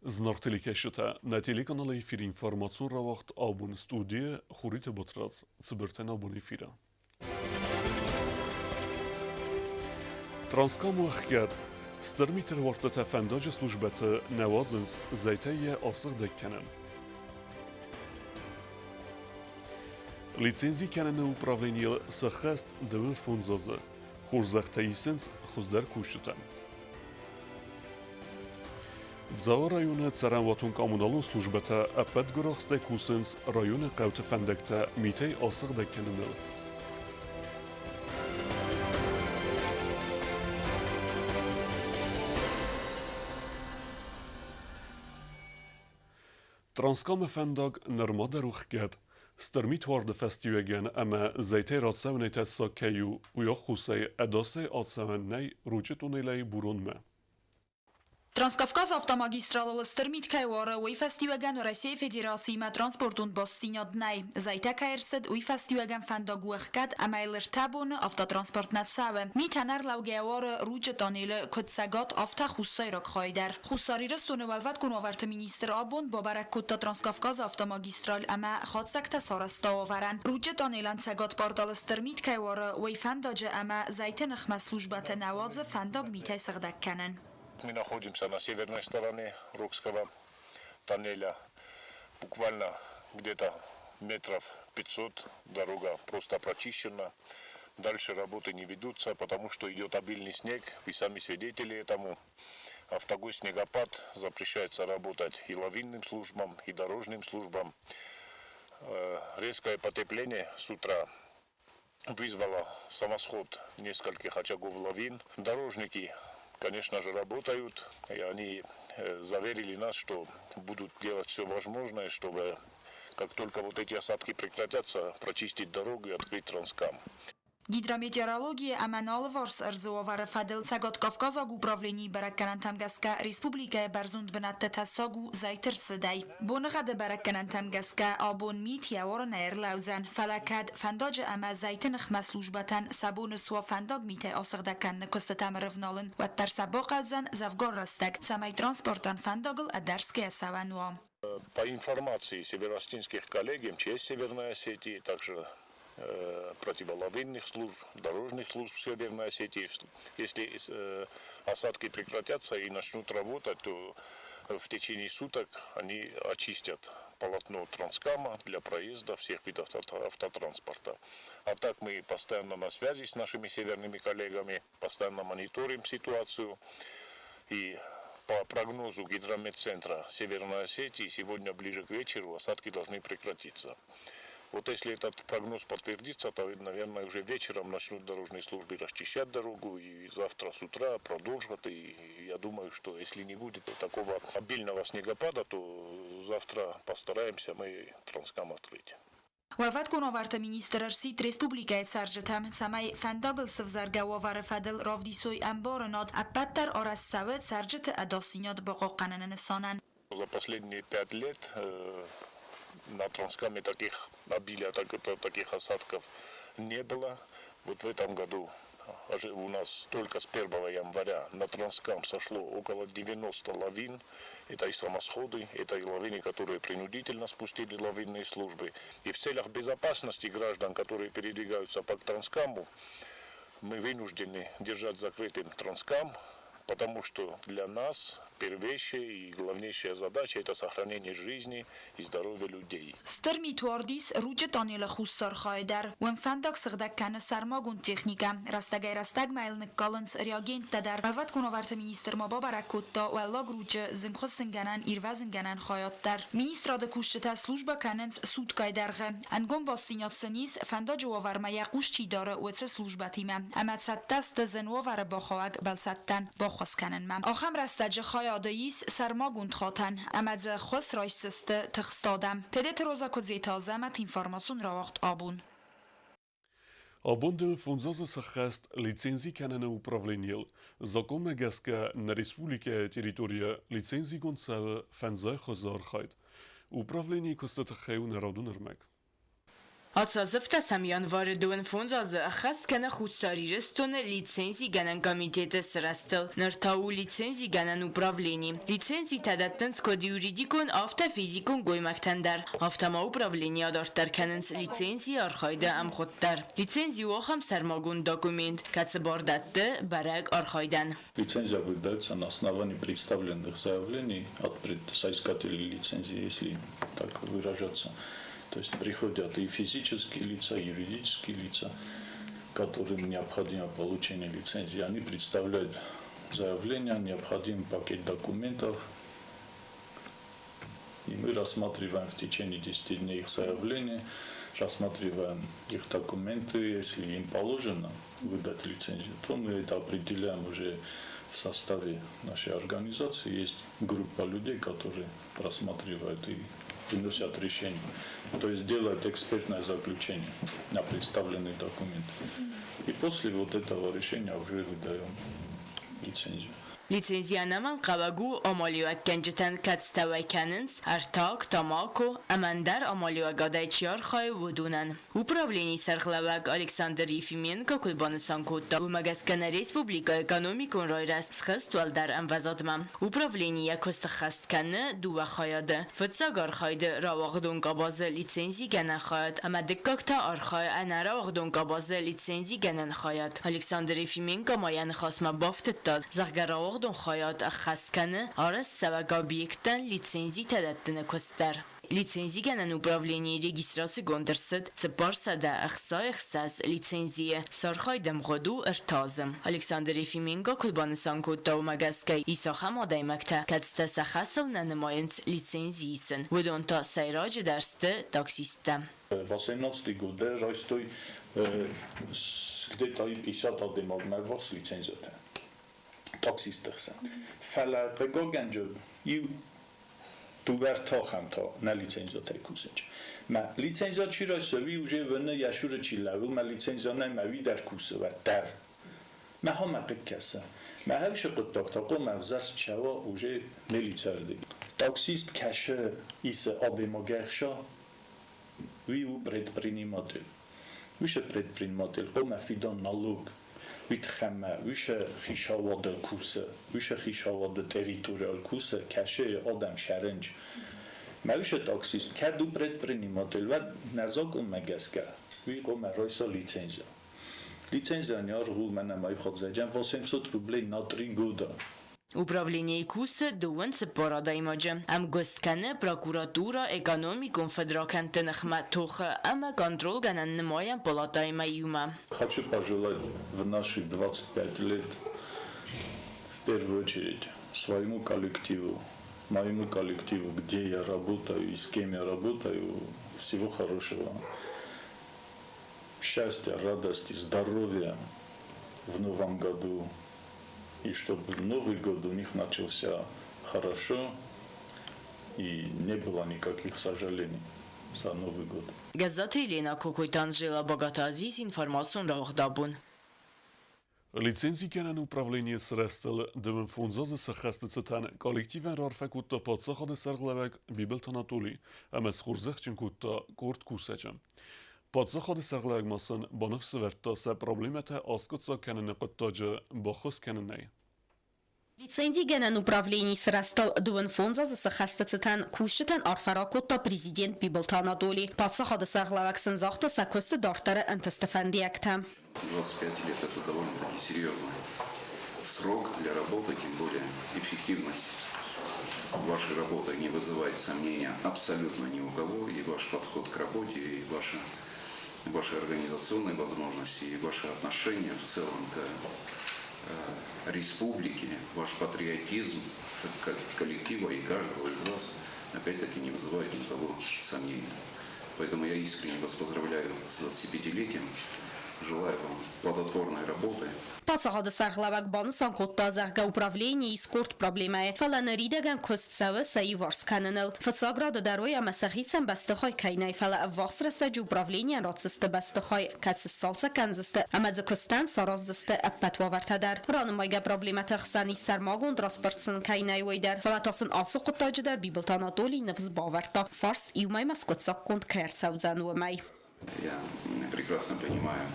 Znartelikeshete na telekanalei für Information rawacht abun studie Khurite Botraz zberten abun fira. Transkamu xged سترميتر ورطة فنداج سلوجبة نوازنز زيتية أصغ دكنن. Лицензии кенен управление сахаст дв фунзазы. Хурзах таисенс хуздер кушетен. Дзава районы царанватун коммуналун службата апет гурахсте кусенс районы қауты фендекте митей асық декененел. Transkam fendag nërmade ruhket, stërmit warde festiuegen ama zejte ratsevnet e sakeju ujo khusej edase atseven nej ruqet unilej burunme. Транскавказ автомагистралалы стырмит кайвары уй фестивеген Россия Федерацияма транспортун боссиньо дней. Зайта кайрсед уй фестивеген фендагуахкад амайлер табун автотранспорт надсаве. Митанар лаугеавары руджет анилы кутсагат авто хуссайрак хайдар. Хуссари растуны валват кунаварт министр абун бабарак кутта Транскавказ автомагистрал ама хатсакта сараста аваран. Руджет анилан сагат бардал стырмит кайвары уй фендаджа ама зайта нахма службата навадзе фендаг митай сагдак канен. Мы находимся на северной стороне Рокского тоннеля. Буквально где-то метров 500 дорога просто прочищена. Дальше работы не ведутся, потому что идет обильный снег. Вы сами свидетели этому. А в такой снегопад запрещается работать и лавинным службам, и дорожным службам. Резкое потепление с утра вызвало самосход нескольких очагов лавин. Дорожники, конечно же, работают, и они заверили нас, что будут делать все возможное, чтобы, как только вот эти осадки прекратятся, прочистить дорогу и открыть Транскам. Гидрометеорология аманал варс арзуавар фадел сагат Кавказаг управлений баракканан тамгаска республика барзунд бенатте тасагу зайтер цдай. Бонغد баракканан тамгаска абон мит яور نیر لوزن فلکد فنداج اما زیتن خمس لوجبتن سبون سوا فنداگ میته آسق دکن نکستتم رفنالن و در سباق ازن زفگار رستگ سمی ترانسپورتان فنداگل ادرسکه سوانوام. По информации северостинских коллег, МЧС Северной Осетии, также противолавинных служб, дорожных служб Северной Осетии, если осадки прекратятся и начнут работать, то в течение суток они очистят полотно Транскама для проезда всех видов автотранспорта. А так мы постоянно на связи с нашими северными коллегами, постоянно мониторим ситуацию. И по прогнозу гидрометцентра Северной Осетии сегодня ближе к вечеру осадки должны прекратиться. Вот если этот прогноз подтвердится, то, наверное, уже вечером начнут дорожные службы расчищать дорогу, и завтра с утра продолжат. И я думаю, что если не будет такого обильного снегопада, то завтра постараемся мы Транскам открыть. وفات کنوارت مینیستر سیت ریسپوبلیکای سرجتم سمای فنداگل سفزرگه و ورفدل равдисой амборнод апаттар орас савет саржет адасинят баqa qananан санан. За последние 5 лет на Транскаме таких обилия, таких осадков не было. Вот в этом году у нас только с 1 января на Транскам сошло около 90 лавин. Это и самосходы, это и лавины, которые принудительно спустили лавинные службы. И в целях безопасности граждан, которые передвигаются по Транскаму, мы вынуждены держать закрытым Транскам, потому что для нас первейшая и главнейшая задача – это сохранение жизни и здоровья людей. Стырми туардис руджет анил хуссар хайдар. Вен фандак сгдаккан сармагун техника. Растаг майлник каланс реагент тадар. Вават кунаварт министр мабабаракутта و لاگ روجه زمخصنگنن ایروزنگنن خایاتدار. Министра да кушчета служба каненс суд кайдаргы. Ангом бастинят сынис фанда жуаварма якушчи дары уэце служба тима. Амат саттаст зенуавар бахоаг балсаттан бахос каненма. Ахам растаджы خایاداییس سرماگوند خاتن امز خس رایستست تخستادم تدت روزا کزیتا زمت اینفارماسون را وقت آبون Abon фунзаза сахаст лицензии канена управлениел. Закон мегаска на республике территория лицензии гонцава фенза хазар хайд. Управление костата хеу народу нырмек. Ացազվտա Սամյանվարը դուն ֆոնզազը ախաստ կնա խուսարի ռեստոնը լիցենզի գանան կոմիտետը սրաստել նրթաու լիցենզի գանան ուպրավլենի լիցենզի տադատտնց կոդի ուրիդիկոն ավտաֆիզիկոն գոյմակտանդար ավտամա ուպրավլենի ադարտարքաննց լիցենզի արխայդը ամխոտտար լիցենզի ուախամ սարմագուն документ կացբորդատը բարակ արխայդան Лицензия выдается на основании представленных заявлений от соискателей лицензии, если так выражаться. То есть приходят и физические лица, и юридические лица, которым необходимо получение лицензии. Они представляют заявление, необходимый пакет документов. И мы рассматриваем в течение 10 дней их заявления, рассматриваем их документы. Если им положено выдать лицензию, то мы это определяем уже в составе нашей организации. Есть группа людей, которые просматривают и выносят решение. То есть делают экспертное заключение на представленный документ. И после вот этого решения уже выдаем лицензию. Լիցենզիանաման կավագու ամալյուակ կենջտան կացտավայքաննց, արտակ, տամակո, ամանդար ամալյուագադայչի արխայ վուդունան։ Ուպրավլենի սարխլավակ Ալեքսանդր Եֆիմենկա կուլբանուսան կոտա, ումագասկանը Ռեսպուբլիկա էկոնոմիկոն ռոյրաս սխստ վալդար անվազատմա։ Ուպրավլենի յակոստը խաստկանը դուվա խայադը, վծագ արխայդը ռավաղդոն կաբազը լիցենզի գանան խայատ, ամադկակտա արխայ անարավաղդոն կաբազը լիցենզի գանան խայատ։ Ալեքսանդր Եֆիմենկա մայան խասմա բավտտած, զաղգարավաղ Դոն խայատ ախասկանը արս սավակ օբյեկտան լիցենզի տադատտնը կոստար։ Լիցենզի գանան ուպրավլենի ռեգիստրացի գոնդրսըդ ծպարսադա ախսայ լիցենզիը սարխայդեմ ղոդու ըրտազım։ Ալեքսանդր Եֆիմենկա կուլբանısان կոտտա ումագասկայ իսոխամ ադայմակտա կացտա սախասլնա նմայենց լիցենզիիսն վդոնտա սայրաջը դարստը տաքսիստա։ 18 года растой где-то и 50 адемогнарвах с лицензией. Таксистах. Фала пегоганджо и тугартахам та на лицензия кусенч. Ма лицензия чира сви уже вне яшур чилаву ма лицензия наймави در کوسه و در ما هم قکسه ما هوش قطاقتاقو مغزرس چوا уже не лицарди. Таксист каше из адемогерша ви у предприниматель. Выше предприниматель, он афидон налог. ویتخمه ویشه خیشاواد کوسه ویشه خیشاواد تریتوریال کوسه کشه آدم شرنج مویشه تاکسیست که دو предприниматель و نزاک اون مگسکه وی قوم رایسا лицензия نیار غو منم های خود زجم 800 روبلی ناتری گودا Ուպրավլենիայի կուսը դուын ծպարադա իմաջը, ամ գոստկանը պրակուրատուրա էկոնոմիկոն ֆեդրական տնխմա թոխը, ամը կոնտրոլ գանան նմոյան պալատայի մայյումա։ Хочу пожелать в наши 25 лет в первую очередь своему коллективу, моему коллективу, где я работаю и с кем я работаю, всего хорошего. Счастья, радости, здоровья в новом году. И чтобы Новый год у них начался хорошо и не было никаких сожалений за Новый год. Գազաթը Իլենա Կոկոյտան ժելա բագատազիս ինформացիոն ռաղդաբուն։ Лицензии գանան ուպրավլենի սրաստել դվն ֆունզոզը սխաստցտան կոլեկտիվեն ռարֆակուտտա պատսախոդը սարղլավակ բիբելտանատուլի ամես խուրզեղ չնկուտտա կորտ կուսեջը։ Պատսախոդը սարղլավակ մասն բոնով սվերտա սա պրոբլեմետը ասկոցա կանանը կտոջը բոխոս կաննայ։ Лицензии генен управлений срастал дувен фонза за сахастацетан кушетан арфаракотта президент Бибелтанадоли. Подсахада сарглаваксен захта сакосты дартара антестефандиакта. 25 лет это довольно-таки серьезный срок для работы, тем более эффективность вашей работы не вызывает сомнения абсолютно ни у кого, и ваш подход к работе, и ваши организационные возможности, и ваши отношения в целом к республике, ваш патриотизм коллектива и каждого из вас опять-таки не вызывает ни у кого сомнений. Поэтому я искренне вас поздравляю с 25-летием, желаю вам плодотворной работы. Подсахада сарглавак банусан котта зарга управление и скорт проблемае. Фала ридаган костсава саи варсканенел. Фацаграда дароя масахицам бастахай кайнай фала варсрастаджи управление рацисты бастахай. Катсис салса канзисты. Амадза костан сараздисты аппатва вартадар. Ранымайга проблемат ахсани сармагон транспортсын кайнай вайдар. Фала тасын асу коттаджи дар Бибелтанадоли невз баварта. Фарст иумай маскотсак конд каярцавзан вамай. Я прекрасно понимаю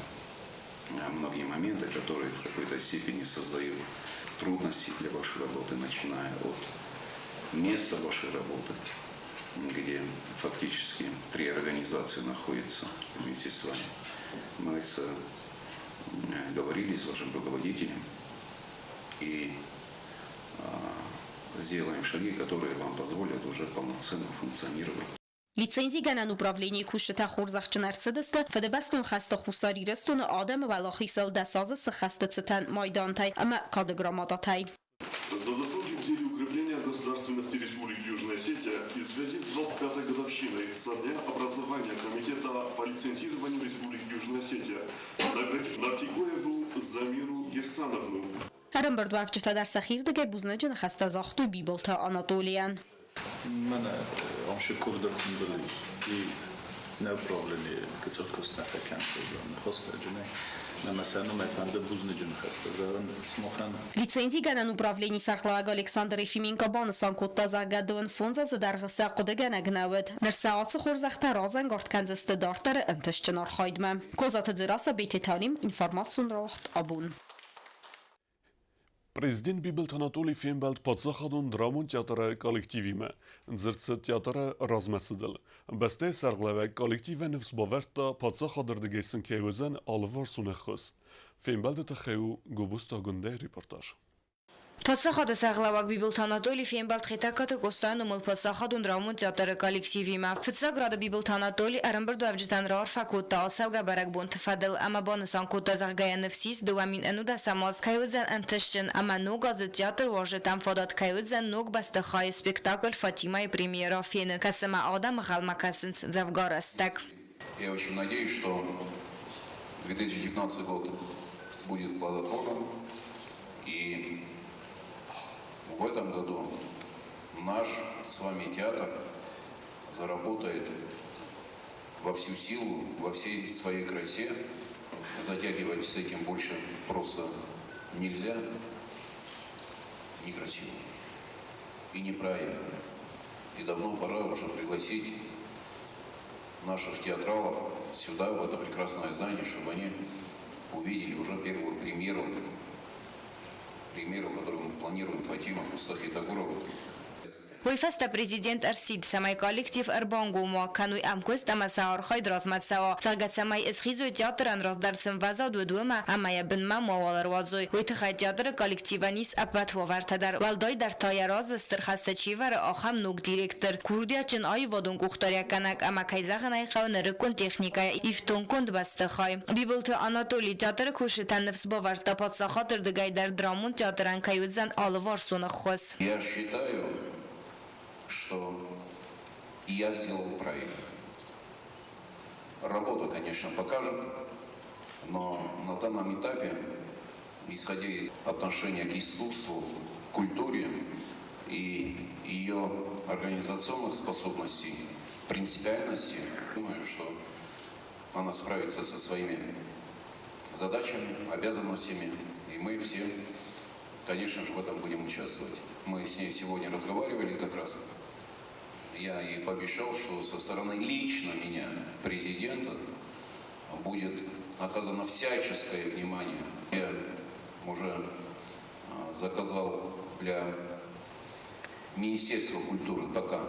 многие моменты, которые в какой-то степени создают трудности для вашей работы, начиная от места вашей работы, где фактически 3 организации находятся вместе с вами. Мы говорили с вашим руководителем и сделаем шаги, которые вам позволят уже полноценно функционировать. Licenzi ganan upravlenie kushta khurzakhch narsedeste fedebastun khasta khusarireston adam valakhисel dasaz схастецтан майдантай ама кадеграмататай. За заслуги в деле укрепления государственности Республики Южная Осетия и в связи с 25-й годовщиной со дня образования Комитета по лицензированию Республики Южная Осетия наградить Нартикоеву Замиру Герсановну. Арамбард вавчта дар сахир деге бузнеджен хаста захту биболта Анатолиян. من آنچه کردم دلی نه پرابلمی که چه کست نفکن شدم نخواست جنه نه مثلا مفهوم بوزن جن خسته دارن سمخن. Licenzi ganan upravlenie sarklag Alexander Efimenko banısan kotta zagadın fonza zadargısa qudegen agnawed. Nersaatsı khurzakhta razan gortkanzeste dartar intishchinar khaydma. Kozatı zirasa beti talim informatsion raht abun. Prezident Bibelt Anatoliy Fembelt պատսախադուն դրամուն թատրը կոլեկտիվի մը, ձրծը թատրը ռազմացդել։ Բստե սարգլավե կոլեկտիվը նվսբովերտը պատսախադր դգեսն կեյուզեն ալվոր սունեխոս։ Fembeltը տխեու գուբուստա գնդե ռիպորտաժ։ Պատսախադը սաղլավակ Բիբլթ Անատոլի Ֆիենբալտ խետակատը կոստայն ումըլ պատսախադուն դրամուն թատրը կոլեկտիվի մա։ Ֆծագրադը Բիբլթ Անատոլի արամբրդու ավջտան ռար ֆակուտա ասավգա բարակբուն թֆադել ամաբոնսան կոտա զարգայան նվսիս դուամին ընուդա սամոz կայուձեն ընտշչն ամանու գազը թատր վաժետան ֆոդատ կայուձեն նոգ բաստախայ спектакль Фатимай премьера фены касыма адам халмакасынц завгарастак. Я очень надеюсь, что 2019 год будет плодотворным, и в этом году наш с вами театр заработает во всю силу, во всей своей красе. Затягивать с этим больше просто нельзя. Некрасиво и неправильно. И давно пора уже пригласить наших театралов сюда, в это прекрасное здание, чтобы они увидели уже первую премьеру, которую мы планируем, Фатима Мустафи Тагурова. Войфеста президент Арсид самай коллектив Эрбангу муаккануй амкост ама саар хойд размат сава. Цагат самай эсхизуй театран раздарцем вазад удума амая бинма муавалар вазуй. Вайтхай театр коллективанис апат вавартадар. Валдай дар таяraz стырхаста чивар ахам нук директор. Курдия чин ай вадун гухтаря канак ама кайзаханай қавны рыкун техника ифтун кунд бастахай. Бибылты Анатолий театр кушитан нефс баварта подсахатыр дыгай дар драмун театран каюдзан алывар сунаххос. Я считаю, что я сделал правильно. Работа, конечно, покажет, но на данном этапе, исходя из отношения к искусству, культуре и ее организационных способностей, принципиальности, думаю, что она справится со своими задачами, обязанностями, и мы все, конечно же, в этом будем участвовать. Мы с ней сегодня разговаривали как раз. Я ей пообещал, что со стороны лично меня, президента, будет оказано всяческое внимание. Я уже заказал для Министерства культуры, пока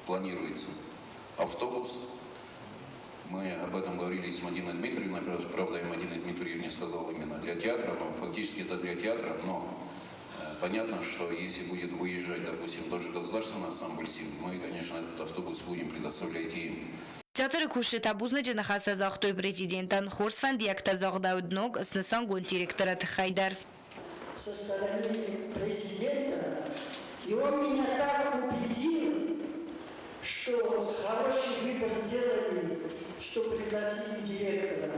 планируется автобус. Мы об этом говорили с Мадиной Дмитриевной, правда, и Мадина Дмитриевна сказала именно для театра, но фактически это для театра, но понятно, что если будет выезжать, допустим, тот же государственный ансамбль сил, мы, конечно, этот автобус будем предоставлять им. Театр кушета бузнеджи нахаса захтой президентан хорсфанд якта захдауд с несангун директора Хайдар. Со стороны президента, и он меня так убедил, что хороший выбор сделали, что пригласили директора.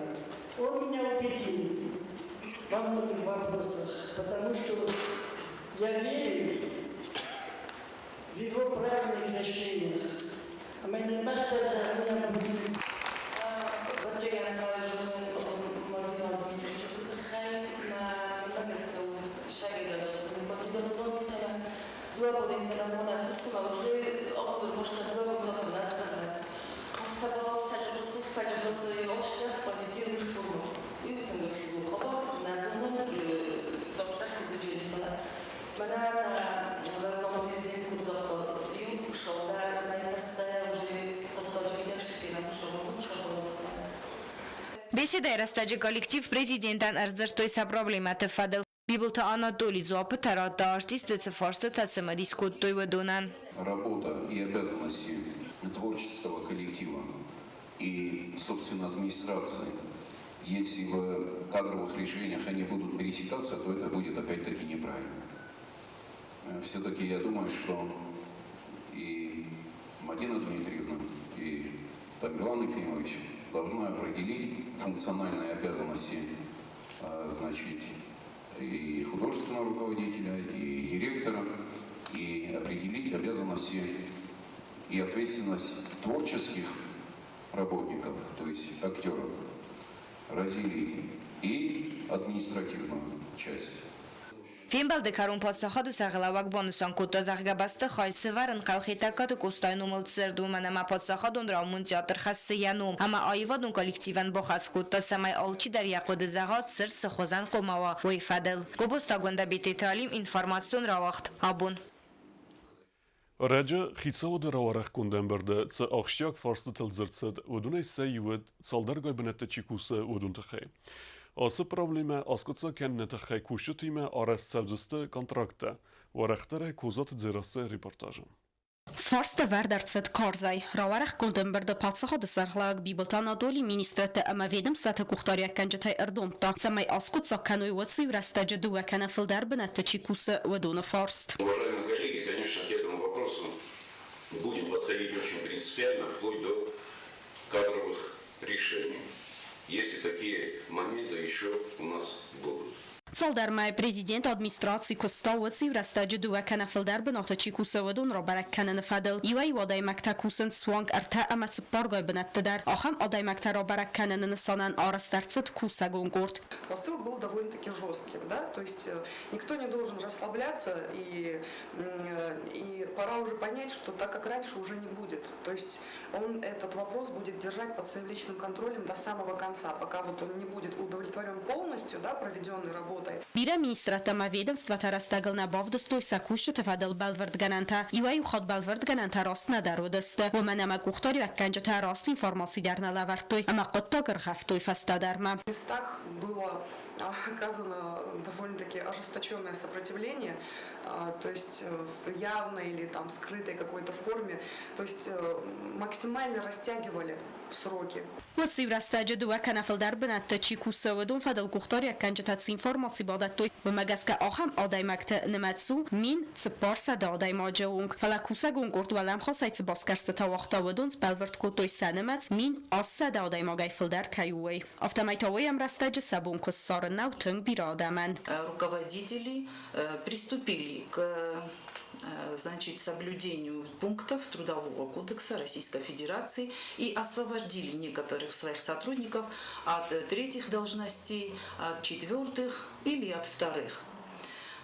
Он меня убедил во многих вопросах, потому что я верю в его правильных решениях. А мы не можем даже будет. Два года тәжірибесі алышты позитивных форм. И өтіндіксіз оқылар, назымның доктор күдежелі. Мәна разному президент Кудзавто, и ушалда, манифеста уже подтаживает шефина, ушалда. Беседа растаджи коллектив президентан арзартойса проблема тефадел. Бибулта Анатолий Зуапатара артисты цифорста тацема дискуттуй выдунан. Работа и обязанности творческого коллектива и, собственно, администрации, если в кадровых решениях они будут пересекаться, то это будет опять-таки неправильно. Все-таки я думаю, что и Мадина Дмитриевна, и Тамерлан Ефимович должны определить функциональные обязанности, значит, и художественного руководителя, и директора, и определить обязанности и ответственность творческих работников, то есть актеров, разделить и административную часть. Фимбалды карун подсахады саргалавак бонусан кутта заргабасты хай сыварын қалхитакаты кустайну мылцерду манама подсахадун раумун театр хассияну. Ама айвадун коллективан бохас кутта самай алчи дар яқуды загад сырт сахозан қомава уйфадыл. Губуста гунда бити талим информацион равахт. Абун. Rece xitsaoda rawaraq kundemberda ca axşyak farslı tilzirtsed udunay sayyid saldar gaybinette çikusa uduntaxay. Ası probleme askıtsa kennetaxay kuşutime aras savcısta kontrakta varaqtara kuzat zirası reportajı. Форста вардерцет Корзай, Раварах Кулденберда Пацахода Сархлаг Бибултан Адоли министрата ама ведомствата Кухтария Канджатай Эрдомта, самай Аскутса Кануй Ваци Растаджа Дуа Канафил Дарбанатта Чикуса Вадуна Форст. Уважаемые коллеги, конечно, к этому вопросу будем подходить очень принципиально, вплоть до кадровых решений, если такие моменты еще у нас будут. Салдармай президент администрации Костауци Растаджа Дуа Канафил Дарбаната Чикуса Вадун Робарак Канан Фадл, Юай Вадай Макта Кусан Сванг Арта Амац Паргай Банатта Дар, Ахам Адай Макта Робарак Канан Насанан Арастарцет Куса Гонгорт. Посыл был довольно-таки жестким, да, то есть никто не должен расслабляться, и пора уже понять, что так как раньше уже не будет. То есть он этот вопрос будет держать под своим личным контролем до самого конца, пока вот он не будет удовлетворен полностью, да, проведенной работой. Бира министрата ма ведомствата растагл на бавдстой сакуш тфадл балвард гананта, Юай ухад балвард гананта раст надарудст. و منما кухтори ва канджата раст информации дар налавартой, ама коттагр хафтой фастадарма. В местах было оказано довольно-таки ожесточенное сопротивление, то есть в явной или там скрытой какой-то форме, то есть максимально растягивали сроки. وصيب رستاجد و کنفل در بنت چیکوس و دون فدل کختاری کنجت اینفورماسی بادت توی و مگس که آخم آدای مکت نمتسو مین سپارس دادای ماجونگ فلکوسا گونگورد و لم خاصیت باسکرست تا وقتا و دونس بلورد کوتوی سنمت مین آس دادای ماگای فلدر کیوی افتمایتاوی ام رستاج سبون کس سار نو تنگ بیرادمن. Руководители приступили к значит, соблюдению пунктов Трудового кодекса Российской Федерации и освободили некоторых своих сотрудников от третьих должностей, от четвертых или от вторых.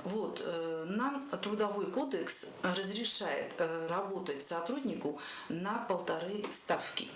Вот, нам Трудовой кодекс разрешает работать сотруднику на 1,5 ставки.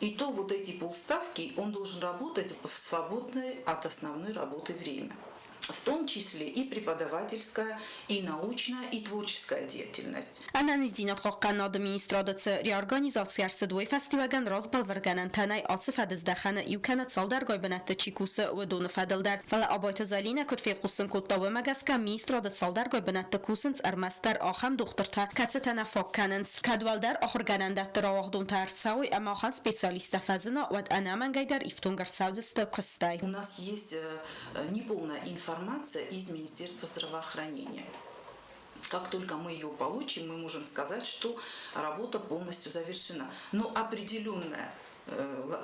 И то вот эти полставки он должен работать в свободное от основной работы время. В том числе и преподавательская, и научная, и творческая деятельность. Анан издинат қоққан администрадыцы реорганизация арсыдуй фестиваган раз балварганан танай асы фадыздахана юканат салдар гайбанатты чикусы удуны фадылдар. Фала абайты залина күтфей қусын күттавы магаска министрадыт салдар гайбанатты кусынц армастар ахам духтырта кацетана фокканынц. Кадвалдар ахырганандаттыр авахдун тарцауй, ама ахан специалиста фазына вад анаман гайдар ифтунгарцаудысты кыстай. У нас есть неполная информация из Министерства здравоохранения. Как только мы ее получим, мы можем сказать, что работа полностью завершена. Но определенная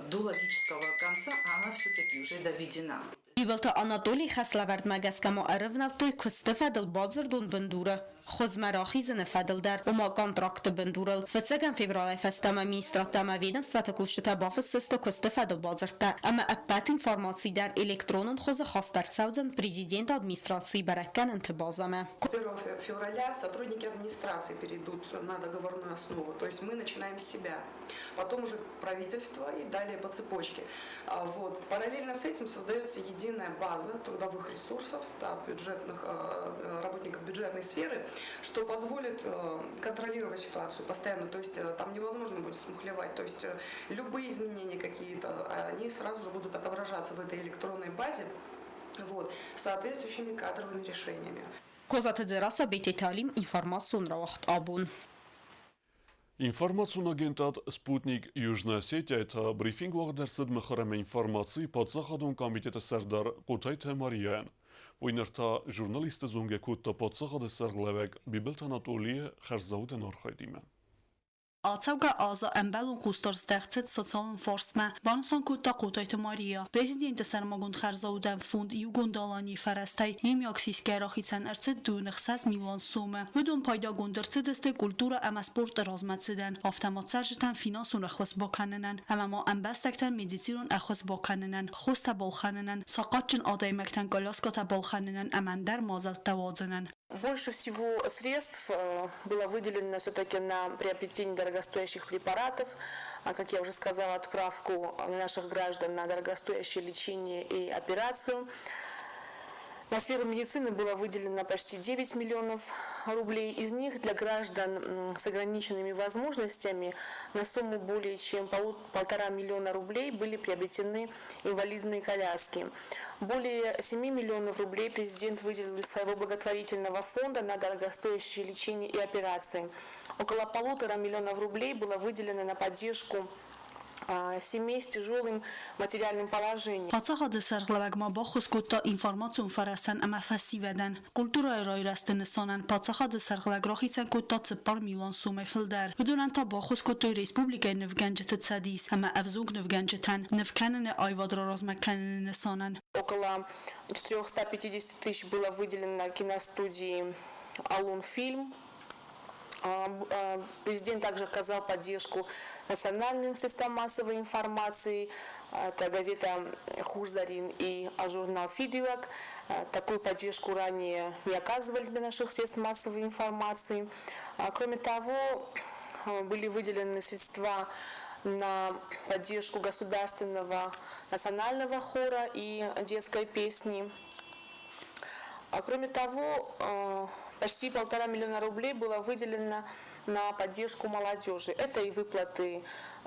до логического конца она все-таки уже доведена. Բիբլտը Անատոլի խասլավարդ մագասկամո արվնալ տոյ կստը ֆադլ բոձր դուն բնդուրը խոզմարախիզն ֆադլ դար ոմա կոնտրակտը բնդուրել վծագան ֆևրալայ ֆաստամա մինիստրատամա ведомствата կուշտա բաֆսստո կստը ֆադլ բոձր տա ամա ապատ ինֆորմացի դար էլեկտրոնն խոզը խոստարցաուձն президент администрации бараккан интибазаме. 1 февраля сотрудники администрации перейдут на договорную основу, то есть мы начинаем с себя, потом уже правительство и далее по цепочке. Вот. Параллельно с этим создается единая база трудовых ресурсов, да, работников бюджетной сферы, что позволит контролировать ситуацию постоянно, то есть там невозможно будет смухлевать, то есть любые изменения какие-то, они сразу же будут отображаться в этой электронной базе, вот, соответствующими кадровыми решениями. Կոզատը ձերասա բետի տալիմ ինվորմացիոն ռավախտ աբուն։ Информационный агентат «Спутник» Южная Осетия – это брифинг угодерцет махараме информации под заходом комитета Сердар Кутайте Мариян. Уйнерта журналисты зунге кутта под заходе Серглевек Бибелт Анатолия Харзауден Орхайдиме. Ացավգա ազա ամբալուն կուստոր ստեղծեց սոցիալն ֆորսմա բանսան կուտա կուտայթ մարիա Պրեզիդենտը Սարմագուն Խարզաուդան ֆոնդ Յուգոնդալանի ֆարաստայ Եմյոքսիս կերոխիցան արծետ դունխսած միլիոն սումը Ուդոն պայդա գունդրցը դստե կուլտուրա ամասպորտը ռազմացդան ավտոմատսարժտան ֆինանսուն ախոս բոքաննան ամամո ամբաստակտան մեդիցինուն ախոս боканнан խոստա բոլխաննան սակաճն ադայմակտան կոլոսկոտա բոլխաննան ամանդար мозалтаводзанан. Больше всего средств было выделено все-таки на приобретение дорогостоящих препаратов, как я уже сказала, отправку наших граждан на дорогостоящее лечение и операцию. На сферу медицины было выделено почти 9 миллионов рублей. Из них для граждан с ограниченными возможностями на сумму более чем 1,5 миллиона рублей были приобретены инвалидные коляски. Более 7 миллионов рублей президент выделил из своего благотворительного фонда на дорогостоящее лечение и операции. Около 1,5 миллиона рублей было выделено на поддержку семей с тяжелым материальным положением. Հացախադը սարղլավագմա բոխոս կուտա ինվորմացիոն վարաստան ամաֆասիվադան կուլտուրայ ռոյրաստն սոնան հացախադը սարղլագրոխիցան կուտա ծպար միլիոն սում է ֆլդար հուդունանտա բոխոս կուտա ռեսպուբլիկայ նվգանջտը ցադիս ամա ավզունգ նվգանջտան նվկանն այվադրոզմականն սոնան. Около 450 тысяч было выделено на киностудии «Алунфильм». Президент также оказал поддержку национальным средствам массовой информации, это газета «Хурзарин» и журнал «Фидюак». Такую поддержку ранее не оказывали для наших средств массовой информации. Кроме того, были выделены средства на поддержку государственного национального хора и детской песни. Кроме того, почти 1,5 миллиона рублей было выделено на поддержку молодежи. Это и выплаты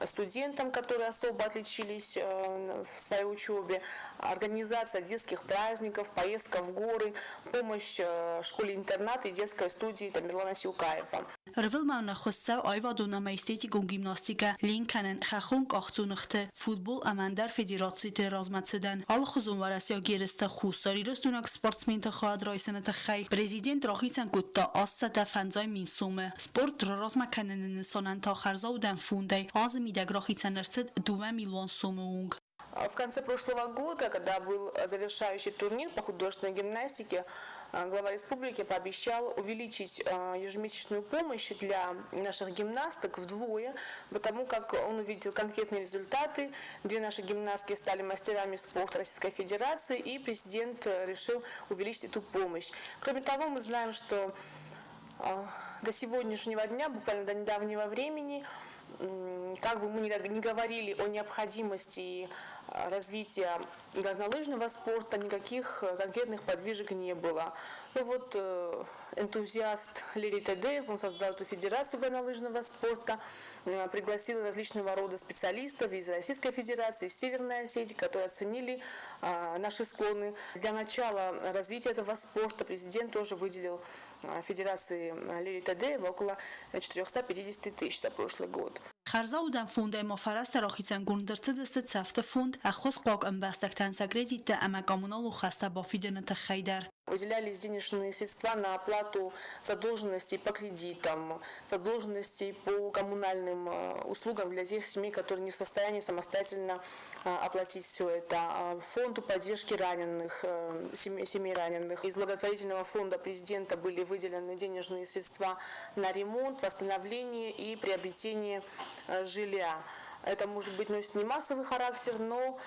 студентам, которые особо отличились в своей учебе, организация детских праздников, поездка в горы, помощь школе-интернат и детской студии Тамерлана Силкаева. Ռվելմանա խոսծավ այվադունա մայստետիկ ու գիմնաստիկա լինքանեն խախուն կաղցունղթը ֆուտբոլ ամանդար ֆեդերացի ռազմացդան ալխուզուն վարասյա գերստա խուսարի ռստունակ սպորտսմենտը խադրայսնը տխայ պրեզիդենտ ռոխիցան կուտտա ասսատա ֆանձայ մինսումը սպորտ ռազմականն սոնան թախարզաուդան ֆունդայ ազմիդակ ռոխիցան արծետ 2 миллион суммунг. В конце прошлого года, когда был завершающий турнир по художественной гимнастике, глава республики пообещал увеличить ежемесячную помощь для наших гимнасток вдвое, потому как он увидел конкретные результаты. 2 наши гимнастки стали мастерами спорта Российской Федерации, и президент решил увеличить эту помощь. Кроме того, мы знаем, что до сегодняшнего дня, буквально до недавнего времени, как бы мы ни говорили о необходимости развития горнолыжного спорта, никаких конкретных подвижек не было. Ну вот энтузиаст Лерий Тедеев, он создал эту федерацию горнолыжного спорта, пригласил различного рода специалистов из Российской Федерации, из Северной Осетии, которые оценили наши склоны. Для начала развития этого спорта президент тоже выделил Федерации Лерия Тедеева около 450 тысяч за прошлый год. Խարզաուդան ֆունդը մոֆարաստը ռոխիցան գունդրցը դստը ցավտը ֆունդ ախոս կոկ ամբաստակտան սագրեզիտը ամակամունալ ու խաստա բոֆիդենը տխայդար Выделялись денежные средства на оплату задолженностей по кредитам, задолженностей по коммунальным услугам для тех семей, которые не в состоянии самостоятельно оплатить все это. Фонду поддержки раненых, семей раненых. Из благотворительного фонда президента были выделены денежные средства на ремонт, восстановление и приобретение жилья. Это, может быть, носит не массовый характер, но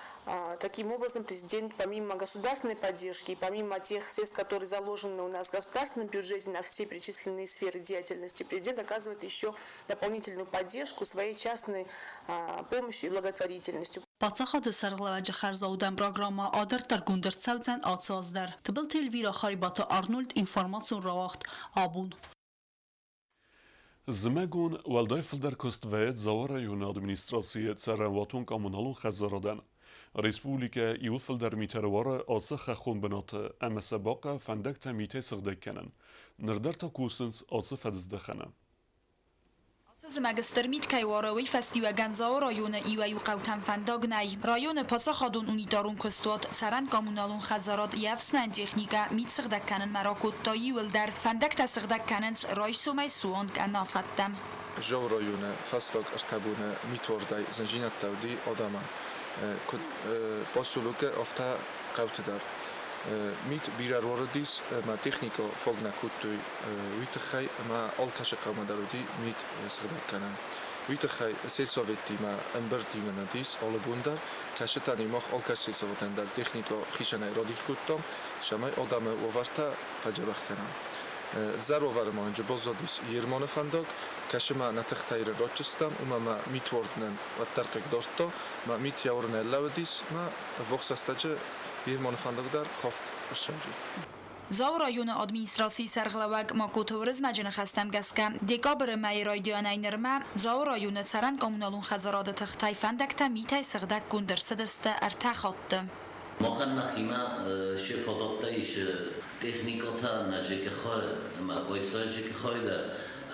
таким образом президент, помимо государственной поддержки и помимо тех средств, которые заложены у нас в государственном бюджете на все перечисленные сферы деятельности, президент оказывает еще дополнительную поддержку своей частной помощью и благотворительностью. Պատսախադը սարղլավաջը խարզաուդան պրոգրամը ադր տրգունդր ծավցան ացոազդար։ Տբել թել վիրա խարիբատը Արնոլդ ինформացիոն ռաղախտ աբուն։ Zmegun Waldajfel der Kostveet Zawarajun administracije Cerenvatun Kommunalun Khazaradan. Respublika Iulfel der Miterwara Atsa Khachun Benate MSBaqa Fendekta Mite Sirdekkenen. Nerderta Kusens Atsa Fedizdekhanen. زمگستر میت که واروی فستیو گنزاو رایون ایویو قوتن فنداگ نای رایون پاسا خادون اونیدارون کستوات سران کامونالون خزارات یفسنن تکنیکا میت سغدک کنن مراکوت تایی ولدر فندک تسغدک کننس رای سومی سوان که نافتم جو رایون فستاگ ارتبون میتوردای زنجینت تودی آدم پاسولوک افتا قوت در میت بیرار واردیس ما تکنیکا فوق نکوتوی ویت خی ما آلتش قوم درودی میت سخدک کنن ویت خی سیساویتی ما امبرتی منادیس آل بوندر کشتانی مخ آلکش سیساوتن در تکنیکا خیشنای رادیک کتام شمای آدم وورتا فجبخ کنن زروار ما اینجا بازادیس یرمان فندق کشما نتختایر راچستم ما میت وردن و ترک داشتا ما میت یورن لودیس ما وقت استجه یرمان فندق در خفت اشنجی زاو رایون ادمینستراسی سرغلوگ ما کوتورز مجن خستم گسکم دکابر مای رایدیان نرمه زاو رایون سران کامونالون خزارات تختای فندک تا میتای سغدک گندر سدست ارتخاط مخن نخیما شفاداتایش تکنیکاتا نجک خال ما کویساجک خال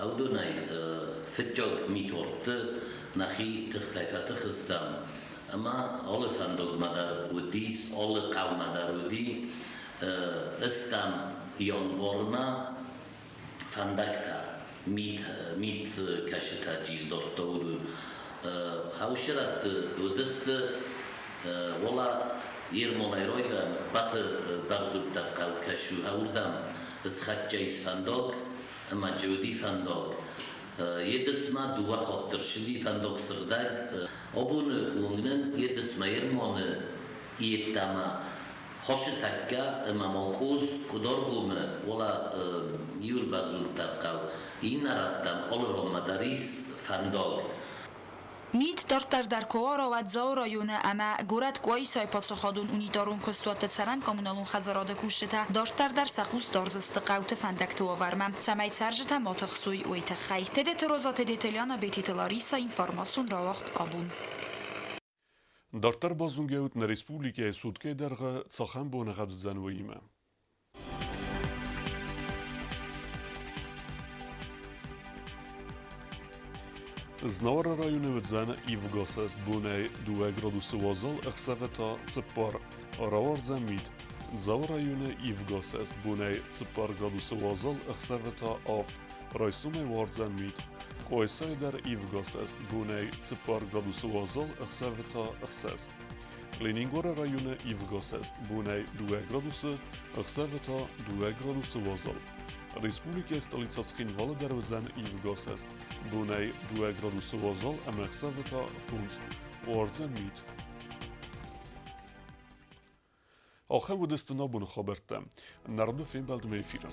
او دونای فتجاگ میتورت نخی تختایفت خستم اما آل فندق مدار ودیس آل قوم مدار ودی استم یانوارنا فندکتا میت کشتا جیز دارتا ودو هاوشرات ودست ولا یرمونای رویدم بات برزوب تقل کشو هاوردم اسخط جایز فندق اما جودی فندق یدسما دو خاطر شدی فندق سردگ آبون اونن یدسما یرمان یدما هاش تکه اما ماکوز کدار بومه ولا یول برزوب تقل این نردم آل را مداریس فندق میت دارتر در کوارا و زاو رایون اما گورت گوی سای پاتسا خادون اونیدارون کستوات سران کامونالون خزاراد کوشته دارتر در سخوز دارزست قوت فندکت و ورمم سمای سرجت ماتخسوی ویت خی تدت روزات دیتلیانا بیتی تلاریسا اینفارماسون را وقت آبون Dartar bazungeut na Respublika Sudke derge Tsakhan bone gadu zanwime. Znawara rajone wdzan I w gosest bune 2 gradusy wazal aksaveta cypar rawardzen mit. Zaw rajone I w gosest bune cypar gradusy wazal aksaveta aft rajsume wardzen mit. Koysay der I w gosest bune cypar gradusy wazal aksaveta akses. Leningora rajone I w gosest bune 2 gradusy aksaveta 2 gradusy wazal. Respublika stolica Skinvala dervzen I w gosest bunej 2 gradusy wazal amersaveta funds wardzen mit. آخر ودستنا بون خبرتم نردو فين بالدو میفیرم